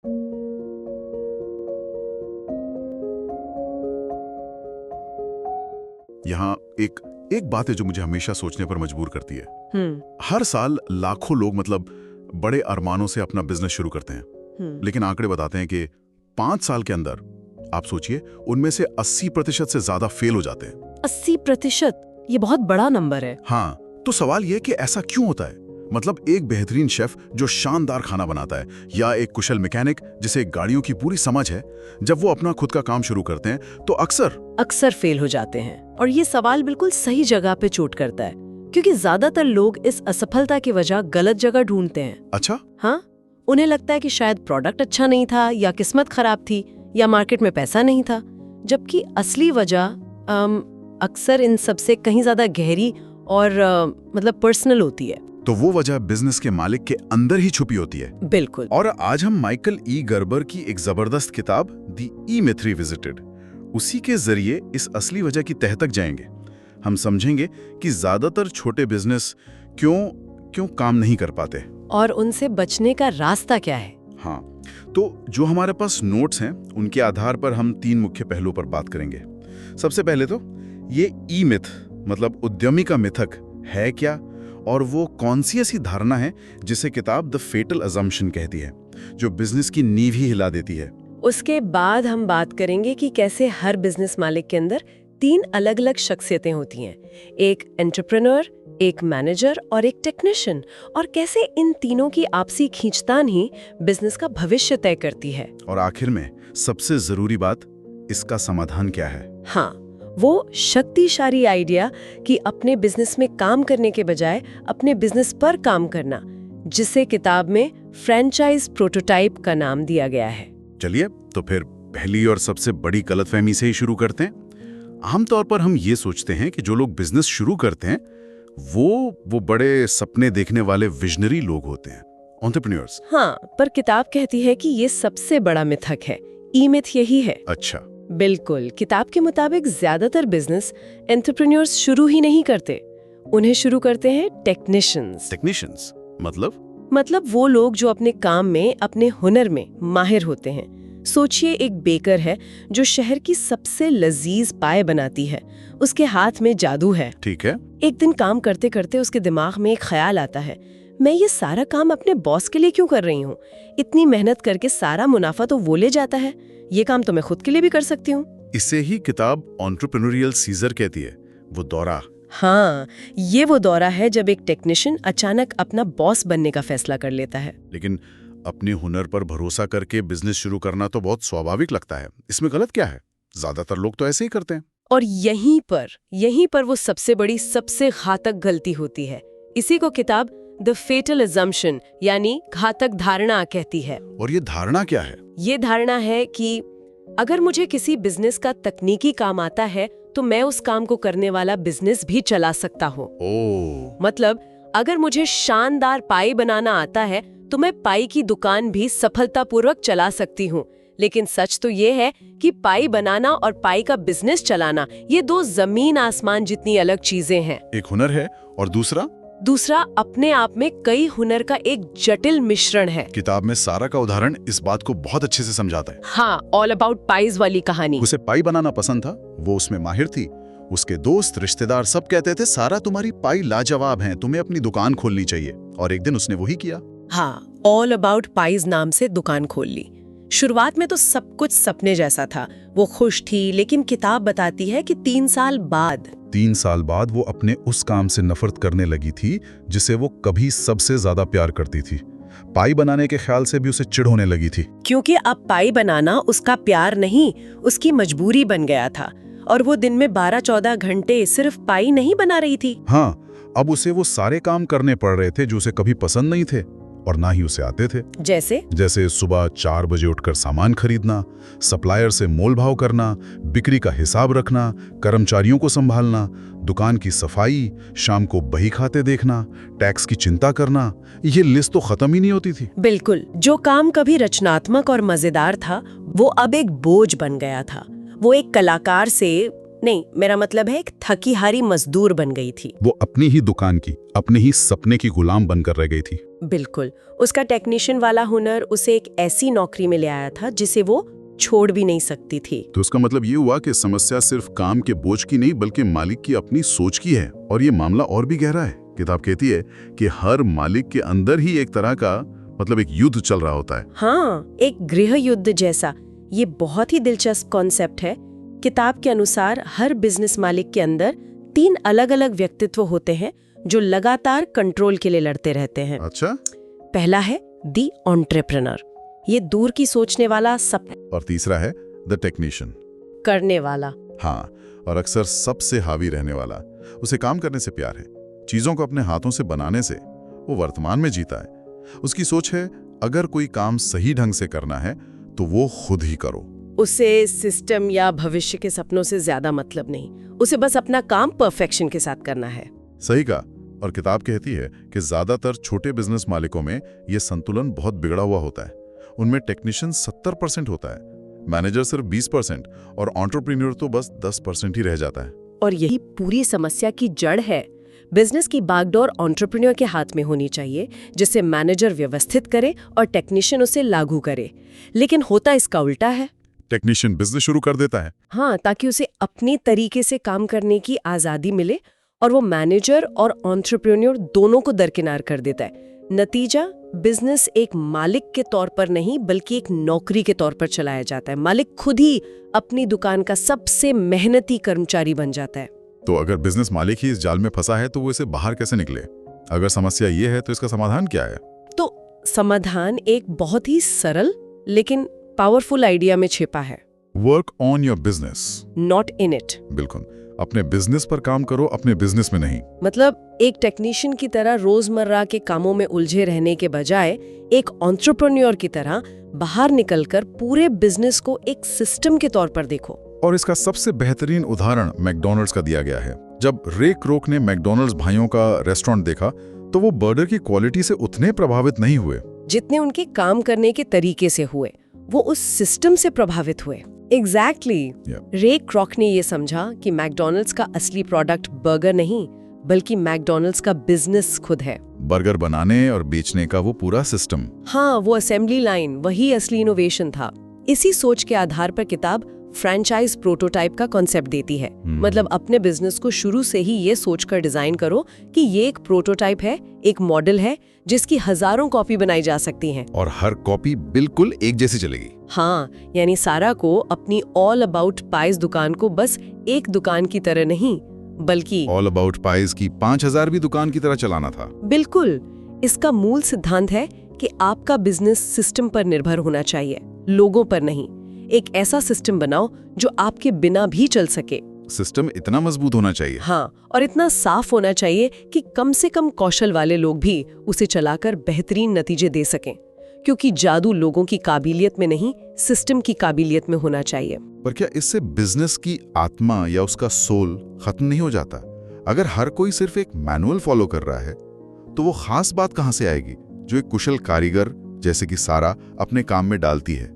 यहाँ एक एक बात है जो मुझे हमेशा सोचने पर मजबूर करती है। हर साल लाखों लोग मतलब बड़े अरमानों से अपना बिजनेस शुरू करते हैं, लेकिन आंकड़े बताते हैं कि 5 साल के अंदर आप सोचिए उनमें से 80% से ज्यादा फेल हो जाते हैं। 80%? ये बहुत बड़ा नंबर है। हाँ, तो सवाल ये कि ऐसा क्यों होता है? मतलब एक बेहतरीन शेफ जो शानदार खाना बनाता है या एक कुशल मैकेनिक जिसे गाड़ियों की पूरी समझ है, जब वो अपना खुद का काम शुरू करते हैं तो अक्सर फेल हो जाते हैं। और ये सवाल बिल्कुल सही जगह पे चोट करता है, क्योंकि ज्यादातर लोग इस असफलता की वजह गलत जगह ढूंढते हैं। अच्छा? हाँ, उन्हें लगता है कि शायद प्रोडक्ट अच्छा नहीं था, या किस्मत खराब थी, या मार्केट में पैसा नहीं था, जबकि असली वजह अक्सर इन सबसे कहीं ज्यादा गहरी और मतलब पर्सनल होती है। तो वो वजह बिजनेस के मालिक के अंदर ही छुपी होती है। बिल्कुल। और आज हम माइकल ई गर्बर की एक जबरदस्त किताब द ई मिथ रिविजिटेड, उसी के जरिए इस असली वजह की तह तक जाएंगे। हम समझेंगे कि ज्यादातर छोटे बिजनेस क्यों काम नहीं कर पाते और उनसे बचने का रास्ता क्या है। हाँ, तो जो हमारे पास नोट्स हैं उनके आधार पर हम 3 मुख्य पहलुओं पर बात करेंगे। सबसे पहले तो ये ई मिथ मतलब उद्यमी का मिथक है क्या, और वो कौन सी ऐसी धारणा है जिसे किताब द फेटल अजम्पशन कहती है, जो बिजनेस की नींव ही हिला देती है। उसके बाद हम बात करेंगे कि कैसे हर बिजनेस मालिक के अंदर 3 अलग-अलग शख्सियतें होती हैं, एक एंटरप्रेन्योर, एक मैनेजर और एक टेक्नीशियन, और कैसे इन तीनों की आपसी खींचतान ही बिजनेस का भविष्य तय करती है। और आखिर में सबसे जरूरी बात, इसका समाधान क्या है। हाँ, वो शक्तिशाली आइडिया कि अपने बिजनेस में काम करने के बजाय अपने बिजनेस पर काम करना, जिसे किताब में फ्रेंचाइज प्रोटोटाइप का नाम दिया गया है। चलिए तो फिर पहली और सबसे बड़ी गलतफहमी से ही शुरू करते हैं। आमतौर पर हम ये सोचते हैं कि जो लोग बिजनेस शुरू करते हैं वो बड़े सपने देखने वाले विजनरी लोग होते हैं, एंटरप्रेन्योर्स। हाँ, पर किताब कहती है कि ये सबसे बड़ा मिथक है। ई मिथ यही है। अच्छा। बिल्कुल। किताब के मुताबिक ज्यादातर बिजनेस एंटरप्रेन्योर्स शुरू ही नहीं करते, उन्हें शुरू करते हैं टेक्नीशियंस। मतलब वो लोग जो अपने काम में, अपने हुनर में माहिर होते हैं। सोचिए एक बेकर है जो शहर की सबसे लजीज पाए बनाती है, उसके हाथ में जादू है। ठीक है। एक दिन काम करते करते उसके दिमाग में एक ख्याल आता है, मैं ये सारा काम अपने बॉस के लिए क्यों कर रही हूँ? इतनी मेहनत करके सारा मुनाफा तो वो ले जाता है, ये काम तो मैं खुद के लिए भी कर सकती हूँ। इसे ही किताब एंटरप्रेन्योरियल सीजर कहती है, वो दौरा। हाँ, ये वो दौरा है जब एक टेक्नीशियन अचानक अपना बॉस बनने का फैसला कर लेता है। लेकिन अपने हुनर पर भरोसा करके बिजनेस शुरू करना तो बहुत स्वाभाविक लगता है, इसमें गलत क्या है? ज्यादातर लोग तो ऐसे ही करते हैं। और यहीं पर वो सबसे बड़ी, सबसे घातक गलती होती है। इसी को किताब द फेटल अजम्पशन यानी घातक धारणा कहती है। और ये धारणा क्या है? ये धारणा है कि अगर मुझे किसी बिजनेस का तकनीकी काम आता है तो मैं उस काम को करने वाला बिजनेस भी चला सकता हूँ। मतलब अगर मुझे शानदार पाई बनाना आता है तो मैं पाई की दुकान भी सफलतापूर्वक चला सकती हूँ। लेकिन सच तो ये है कि पाई बनाना और पाई का बिजनेस चलाना ये 2 जमीन आसमान जितनी अलग चीजें हैं। एक हुनर है और दूसरा अपने आप में कई हुनर का एक जटिल मिश्रण है। किताब में सारा का उदाहरण इस बात को बहुत अच्छे से समझाता है। हाँ, ऑल अबाउट पाइज वाली कहानी। उसे पाई बनाना पसंद था, वो उसमें माहिर थी। उसके दोस्त, रिश्तेदार सब कहते थे, सारा तुम्हारी पाई लाजवाब है, तुम्हें अपनी दुकान खोलनी चाहिए। और एक दिन उसने वही किया। हाँ, ऑल अबाउट पाइज नाम से दुकान खोल ली। शुरुआत में तो सब कुछ सपने जैसा था, वो खुश थी, लेकिन किताब बताती है कि 3 साल बाद वो अपने उस काम से नफरत करने लगी थी जिसे वो कभी सबसे ज्यादा प्यार करती थी। पाई बनाने के ख्याल से भी उसे चिढ़ होने लगी थी, क्योंकि अब पाई बनाना उसका प्यार नहीं, उसकी मजबूरी बन गया था। और वो दिन में 12-14 घंटे सिर्फ पाई नहीं बना रही थी। हाँ, अब उसे वो सारे काम करने पड़ रहे थे जो उसे कभी पसंद नहीं थे और ना ही उसे आते थे। जैसे सुबह 4 बजे उठकर सामान खरीदना, सप्लायर से मोल भाव करना, बिक्री का हिसाब रखना, कर्मचारियों को संभालना, दुकान की सफाई, शाम को बही खाते देखना, टैक्स की चिंता करना। ये लिस्ट तो खत्म ही नहीं होती थी। बिल्कुल। जो काम कभी रचनात्मक और मजेदार था वो अब एक बोझ बन गया था। वो एक कलाकार से नहीं, मेरा मतलब है एक थकी हारी मजदूर बन गई थी। वो अपनी ही दुकान की, अपने ही सपने की गुलाम बनकर रह गई थी। बिल्कुल। उसका टेक्नीशियन वाला हुनर उसे एक ऐसी नौकरी में ले आया था जिसे वो छोड़ भी नहीं सकती थी। तो उसका मतलब ये हुआ कि समस्या सिर्फ काम के बोझ की नहीं बल्कि मालिक की अपनी सोच की है। और ये मामला और भी गहरा है। किताब कहती है कि हर मालिक के अंदर ही एक तरह का एक युद्ध चल रहा होता है। हाँ, एक गृह युद्ध जैसा। ये बहुत ही दिलचस्प कॉन्सेप्ट है। किताब के अनुसार हर बिजनेस मालिक के अंदर 3 अलग-अलग व्यक्तित्व होते हैं जो लगातार कंट्रोल के लिए लड़ते रहते हैं। अच्छा। पहला है दी एंटरप्रेन्योर, ये दूर की सोचने वाला, सब। और तीसरा है द टेक्नीशियन, करने वाला। हाँ, और अक्सर सबसे हावी रहने वाला। उसे काम करने से प्यार है, चीजों को अपने हाथों से बनाने से। वो वर्तमान में जीता है। उसकी सोच है अगर कोई काम सही ढंग से करना है तो वो खुद ही करो। उसे सिस्टम या भविष्य के सपनों से ज्यादा मतलब नहीं, उसे बस अपना काम परफेक्शन के साथ करना है। सही कहा। और किताब कहती है कि ज्यादातर छोटे बिजनेस मालिकों में ये संतुलन बहुत बिगड़ा हुआ होता है। उनमें टेक्नीशियन 70% होता है, मैनेजर सिर्फ 20% और एंटरप्रेन्योर तो बस 10% ही रह जाता है। और यही पूरी समस्या की जड़ है। बिजनेस की बागडोर एंटरप्रेन्योर के हाथ में होनी चाहिए, जिसे मैनेजर व्यवस्थित करे और टेक्नीशियन उसे लागू करे। लेकिन होता इसका उल्टा है। टेक्नीशियन बिजनेस शुरू कर देता है, हाँ, ताकि उसे अपने तरीके से काम करने की आजादी मिले, और वो मैनेजर और एंटरप्रेन्योर दोनों को दरकिनार कर देता है। नतीजा, बिजनेस एक मालिक के तौर पर नहीं बल्कि एक नौकरी के तौर पर चलाया जाता है। मालिक खुद ही अपनी दुकान का सबसे मेहनती कर्मचारी बन जाता है। तो अगर बिजनेस मालिक ही इस जाल में फंसा है तो वो इसे बाहर कैसे निकले? अगर समस्या ये है तो इसका समाधान क्या है? तो समाधान एक बहुत ही सरल लेकिन पावरफुल आइडिया में छिपा है। Work on your business, not in it. बिल्कुल, अपने बिजनेस पर काम करो, अपने बिजनेस में नहीं। मतलब एक टेक्नीशियन की तरह रोजमर्रा के कामों में उलझे रहने के बजाय एक एंटरप्रेन्योर की तरह बाहर निकलकर पूरे बिजनेस को एक सिस्टम के तौर पर देखो। और इसका सबसे बेहतरीन उदाहरण मैकडॉनल्ड्स का दिया गया है। जब रे क्रोक ने मैकडॉनल्ड्स भाइयों का रेस्टोरेंट देखा तो वो बर्गर की क्वालिटी से उतने प्रभावित नहीं हुए जितने उनके काम करने के तरीके से हुए। वो उस सिस्टम से प्रभावित हुए। एग्जैक्टली। रे क्रॉक ने ये समझा कि मैकडॉनल्ड्स का असली प्रोडक्ट बर्गर नहीं बल्कि मैकडॉनल्ड्स का बिजनेस खुद है। बर्गर बनाने और बेचने का वो पूरा सिस्टम। हाँ, वो असेंबली लाइन, वही असली इनोवेशन था। इसी सोच के आधार पर किताब फ्रेंचाइज प्रोटोटाइप का कॉन्सेप्ट देती है। मतलब अपने बिजनेस को शुरू से ही ये सोचकर डिजाइन करो कि ये एक प्रोटोटाइप है, एक मॉडल है जिसकी हजारों कॉपी बनाई जा सकती हैं। और हर कॉपी बिल्कुल एक जैसी चलेगी। हाँ, यानी सारा को अपनी ऑल अबाउट पाइज दुकान को बस एक दुकान की तरह नहीं बल्कि ऑल अबाउट पाइज की 5000 भी दुकान की तरह चलाना था। बिल्कुल। इसका मूल सिद्धांत है कि आपका बिजनेस सिस्टम पर निर्भर होना चाहिए, लोगों पर नहीं। एक ऐसा सिस्टम बनाओ जो आपके बिना भी चल सके। सिस्टम इतना मजबूत होना चाहिए। हाँ, और इतना साफ होना चाहिए कि कम से कम कौशल वाले लोग भी उसे चलाकर बेहतरीन नतीजे दे सकें। क्योंकि जादू लोगों की काबिलियत में नहीं, सिस्टम की काबिलियत में होना चाहिए। पर क्या इससे बिजनेस की आत्मा या उसका सोल खत्म नहीं हो जाता? अगर हर कोई सिर्फ एक मैनुअल फॉलो कर रहा है तो वो खास बात कहां से आएगी जो एक कुशल कारीगर जैसे कि सारा अपने काम में डालती है?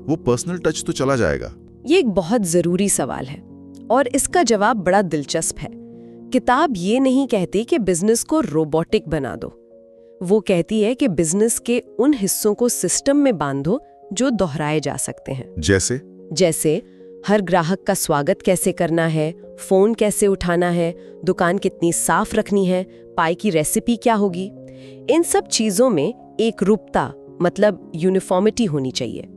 वो पर्सनल टच तो चला जाएगा। ये एक बहुत जरूरी सवाल है और इसका जवाब बड़ा दिलचस्प है। किताब ये नहीं कहती कि बिजनेस को रोबोटिक बना दो। वो कहती है कि बिजनेस के उन हिस्सों को सिस्टम में बांधो जो दोहराए जा सकते हैं। जैसे हर ग्राहक का स्वागत कैसे करना है, फोन कैसे उठाना है, दुकान कितनी साफ रखनी है, पाई की रेसिपी क्या होगी। इन सब चीजों में एक रूपता मतलब यूनिफॉर्मिटी होनी चाहिए।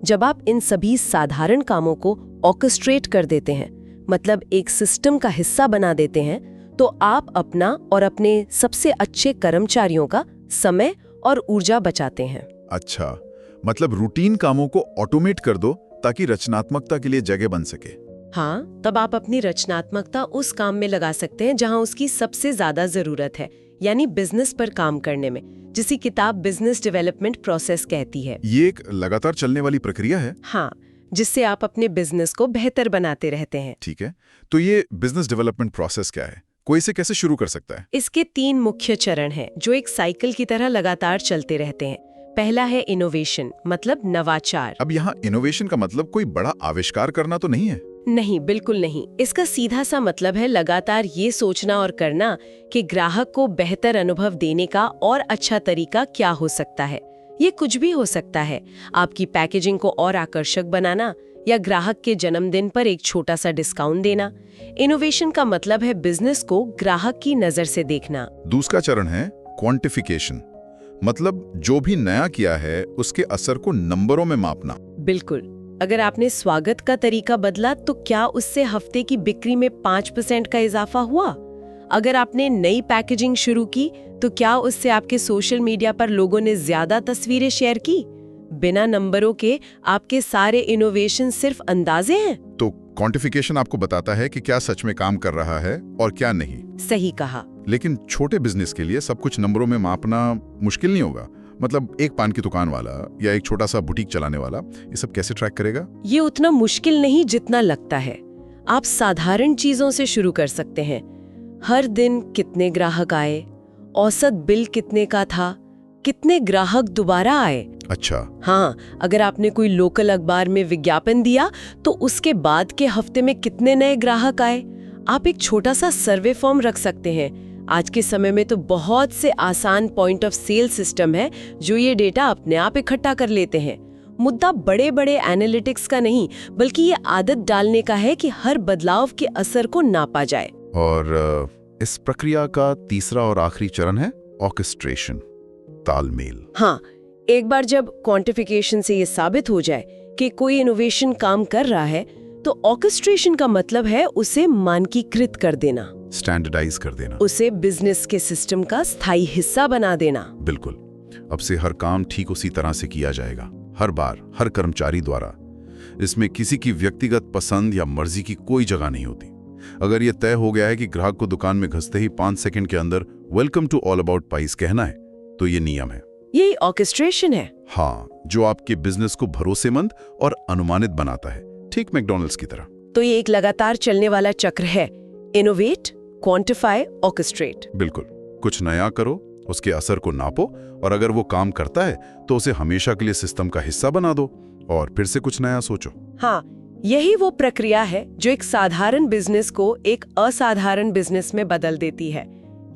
जब आप इन सभी साधारण कामों को ऑर्केस्ट्रेट कर देते हैं, मतलब एक सिस्टम का हिस्सा बना देते हैं, तो आप अपना और अपने सबसे अच्छे कर्मचारियों का समय और ऊर्जा बचाते हैं। अच्छा, मतलब रूटीन कामों को ऑटोमेट कर दो ताकि रचनात्मकता के लिए जगह बन सके। हाँ, तब आप अपनी रचनात्मकता उस काम में लगा सकते हैं जहां उसकी सबसे ज्यादा जरूरत है, यानी बिजनेस पर काम करने में, जिसे किताब बिजनेस डेवलपमेंट प्रोसेस कहती है। ये एक लगातार चलने वाली प्रक्रिया है। हाँ, जिससे आप अपने बिजनेस को बेहतर बनाते रहते हैं। ठीक है, तो ये बिजनेस डेवलपमेंट प्रोसेस क्या है? कोई इसे कैसे शुरू कर सकता है? इसके 3 मुख्य चरण हैं जो एक साइकिल की तरह लगातार चलते रहते हैं। पहला है इनोवेशन, मतलब नवाचार। अब यहाँ इनोवेशन का मतलब कोई बड़ा आविष्कार करना तो नहीं है? नहीं, बिल्कुल नहीं। इसका सीधा सा मतलब है लगातार ये सोचना और करना कि ग्राहक को बेहतर अनुभव देने का और अच्छा तरीका क्या हो सकता है। ये कुछ भी हो सकता है, आपकी पैकेजिंग को और आकर्षक बनाना या ग्राहक के जन्मदिन पर एक छोटा सा डिस्काउंट देना। इनोवेशन का मतलब है बिजनेस को ग्राहक की नजर से देखना। दूसरा चरण है क्वांटिफिकेशन, मतलब जो भी नया किया है उसके असर को नंबरों में मापना। बिल्कुल। अगर आपने स्वागत का तरीका बदला तो क्या उससे हफ्ते की बिक्री में 5% का इजाफा हुआ? अगर आपने नई पैकेजिंग शुरू की तो क्या उससे आपके सोशल मीडिया पर लोगों ने ज्यादा तस्वीरें शेयर की? बिना नंबरों के आपके सारे इनोवेशन सिर्फ अंदाजे हैं। तो क्वांटिफिकेशन आपको बताता है कि क्या सच में काम कर रहा है और क्या नहीं। सही कहा। लेकिन छोटे बिजनेस के लिए सब कुछ नंबरों में मापना मुश्किल नहीं होगा? मतलब एक पान की दुकान वाला या एक छोटा सा बुटीक चलाने वाला ये सब कैसे ट्रैक करेगा? ये उतना मुश्किल नहीं जितना लगता है। आप साधारण चीजों से शुरू कर सकते हैं। हर दिन कितने ग्राहक आए, औसत बिल कितने का था, कितने ग्राहक दोबारा आए। अच्छा। हाँ, अगर आपने कोई लोकल अखबार में विज्ञापन दिया तो उसके बाद के हफ्ते में कितने नए ग्राहक आए। आप एक छोटा सा सर्वे फॉर्म रख सकते हैं। आज के समय में तो बहुत से आसान पॉइंट ऑफ सेल सिस्टम है जो ये डेटा अपने आप इकट्ठा कर लेते हैं। मुद्दा बड़े बड़े एनालिटिक्स का नहीं, बल्कि ये आदत डालने का है कि हर बदलाव के असर को नापा जाए। और इस प्रक्रिया का तीसरा और आखिरी चरण है ऑर्केस्ट्रेशन, तालमेल। हाँ, एक बार जब क्वांटिफिकेशन से ये साबित हो जाए कि कोई इनोवेशन काम कर रहा है तो ऑर्केस्ट्रेशन का मतलब है उसे मानकीकृत कर देना, स्टैंडर्डाइज कर देना, उसे बिजनेस के सिस्टम का स्थायी हिस्सा बना देना। बिल्कुल। अब से हर काम ठीक उसी तरह से किया जाएगा, हर बार, हर कर्मचारी द्वारा। इसमें किसी की व्यक्तिगत पसंद या मर्जी की कोई जगह नहीं होती। अगर यह तय हो गया है कि ग्राहक को दुकान में घुसते ही 5 सेकंड के अंदर welcome to all about pies कहना है तो ये नियम है। यही ऑर्केस्ट्रेशन है। हाँ, जो आपके बिजनेस को भरोसेमंद और अनुमानित बनाता है, ठीक मैकडॉनल्ड्स की तरह। तो ये एक लगातार चलने वाला चक्र है, इनोवेट, क्वांटिफाई, ऑर्केस्ट्रेट। बिल्कुल। कुछ नया करो, उसके असर को नापो, और अगर वो काम करता है तो उसे हमेशा के लिए सिस्टम का हिस्सा बना दो और फिर से कुछ नया सोचो। हाँ, यही वो प्रक्रिया है जो एक साधारण बिजनेस को एक असाधारण बिजनेस में बदल देती है।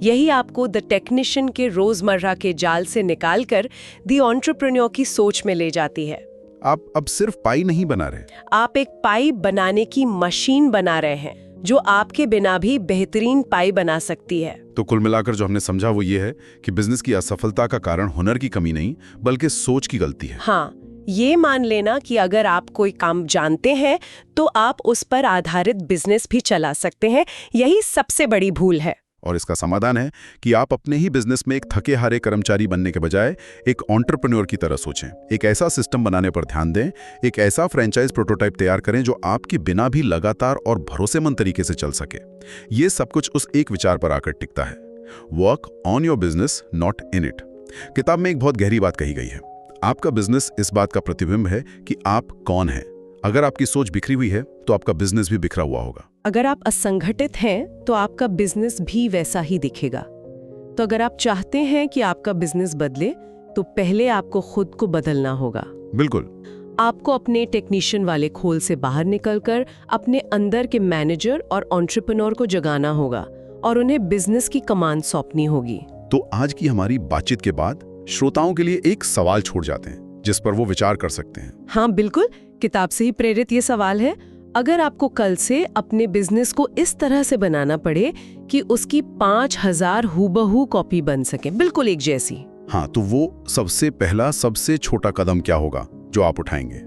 यही आपको द टेक्नीशियन के रोजमर्रा के जाल से निकालकर द एंटरप्रेन्योर की सोच में ले जाती है। आप अब सिर्फ पाई नहीं बना रहे, आप एक पाई बनाने की मशीन बना रहे हैं जो आपके बिना भी बेहतरीन पाई बना सकती है। तो कुल मिलाकर जो हमने समझा वो ये है कि बिजनेस की असफलता का कारण हुनर की कमी नहीं बल्कि सोच की गलती है। हाँ, ये मान लेना कि अगर आप कोई काम जानते हैं तो आप उस पर आधारित बिजनेस भी चला सकते हैं, यही सबसे बड़ी भूल है। और इसका समाधान है कि आप अपने ही बिजनेस में एक थके हारे कर्मचारी बनने के बजाय एक एंटरप्रेन्योर की तरह सोचें। एक ऐसा सिस्टम बनाने पर ध्यान दें, एक ऐसा फ्रेंचाइज प्रोटोटाइप तैयार करें जो आपके बिना भी लगातार और भरोसेमंद तरीके से चल सके। ये सब कुछ उस एक विचार पर आकर टिकता है, work on your business, not in it. किताब में एक बहुत गहरी बात कही गई है, आपका बिजनेस इस बात का प्रतिबिंब है कि आप कौन हैं। अगर आपकी सोच बिखरी हुई है तो आपका बिजनेस भी बिखरा हुआ होगा। अगर आप असंगठित हैं तो आपका बिजनेस भी वैसा ही दिखेगा। तो अगर आप चाहते हैं कि आपका बिजनेस बदले तो पहले आपको खुद को बदलना होगा। बिल्कुल। आपको अपने टेक्नीशियन वाले खोल से बाहर निकलकर अपने अंदर के मैनेजर और एंटरप्रेन्योर को जगाना होगा और उन्हें बिजनेस की कमान सौंपनी होगी। तो आज की हमारी बातचीत के बाद श्रोताओं के लिए एक सवाल छोड़ जाते हैं जिस पर वो विचार कर सकते हैं। हाँ बिल्कुल, किताब से ही प्रेरित ये सवाल है, अगर आपको कल से अपने बिजनेस को इस तरह से बनाना पड़े कि उसकी 5000 हूबहू कॉपी बन सके, बिल्कुल एक जैसी, हाँ, तो वो सबसे पहला सबसे छोटा कदम क्या होगा जो आप उठाएंगे?